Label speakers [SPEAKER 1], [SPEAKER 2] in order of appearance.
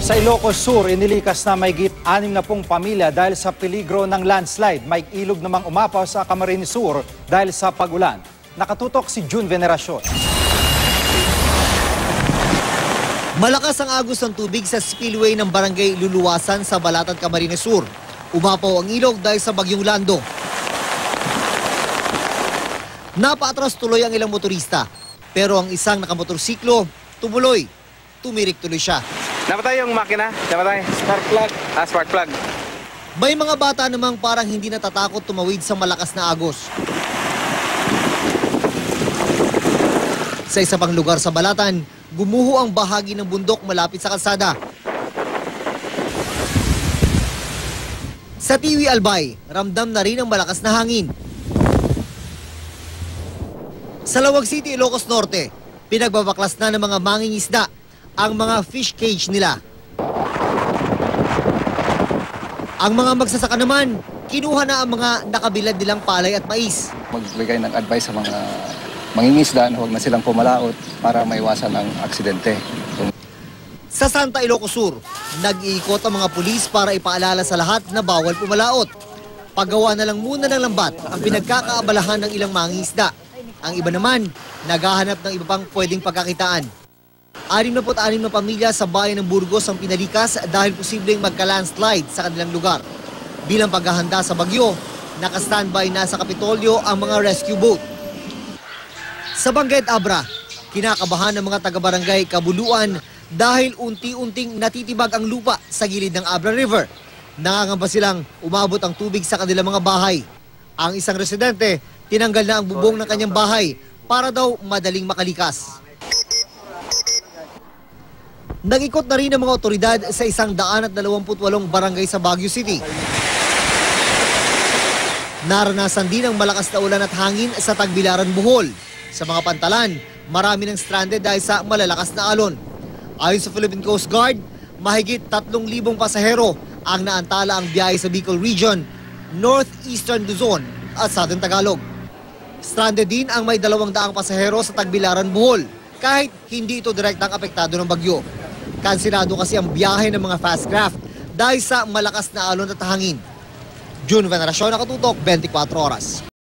[SPEAKER 1] Sa Ilocos Sur, inilikas na mahigit 60 pamilya dahil sa peligro ng landslide. May ilog namang umapaw sa Camarines Sur dahil sa pag-ulan. Nakatutok si June Veneracion.
[SPEAKER 2] Malakas ang agos ng tubig sa spillway ng barangay Luluwasan sa Balatan, Camarines Sur. Umapaw ang ilog dahil sa bagyong Lando. Napaatras tuloy ang ilang motorista. Pero ang isang nakamotorsiklo, tumuloy. Tumirik tuloy siya.
[SPEAKER 3] Napatay yung makina? Napatay? Spark plug. Spark plug.
[SPEAKER 2] May mga bata namang parang hindi natatakot tumawid sa malakas na agos. Sa isa pang lugar sa Balatan, gumuho ang bahagi ng bundok malapit sa kalsada. Sa Tiwi Albay, ramdam na rin ang malakas na hangin. Sa Lawag City, Ilocos Norte, pinagbabaklas na ng mga mangingisda ang mga fish cage nila. Ang mga magsasaka naman, kinuha na ang mga nakabilad nilang palay at mais.
[SPEAKER 4] Magbigay ng advice sa mga mangingisda na huwag na silang pumalaot para maiwasan ang aksidente.
[SPEAKER 2] Sa Santa Ilocos Sur, nag-iikot ang mga pulis para ipaalala sa lahat na bawal pumalaot. Paggawa na lang muna ng lambat ang pinagkakaabalahan ng ilang mangingisda. Ang iba naman, naghahanap ng iba pang pwedeng pagkakitaan. 66 na pamilya sa bayan ng Burgos ang pinalikas dahil posibleng magka-landslide sa kanilang lugar. Bilang paghahanda sa bagyo, naka-standby na sa Kapitolyo ang mga rescue boat. Sa Bangged Abra, kinakabahan ng mga taga-barangay Kabuluan dahil unti-unting natitibag ang lupa sa gilid ng Abra River. Nangangamba silang umabot ang tubig sa kanilang mga bahay. Ang isang residente, tinanggal na ang bubong ng kanyang bahay para daw madaling makalikas. Nag-ikot na rin ang mga otoridad sa 128 barangay sa Baguio City. Naranasan din ang malakas na ulan at hangin sa Tagbilaran, Bohol. Sa mga pantalan, marami ng stranded dahil sa malalakas na alon. Ayon sa Philippine Coast Guard, mahigit 3,000 pasahero ang naantala ang biyahe sa Bicol Region, Northeastern Luzon at Southern Tagalog. Stranded din ang may 200 pasahero sa Tagbilaran, Bohol, kahit hindi ito direktang apektado ng bagyo. Kansilado kasi ang biyahe ng mga fast craft dahil sa malakas na alon at hangin. June Veneracion, Nakatutok, 24 Oras.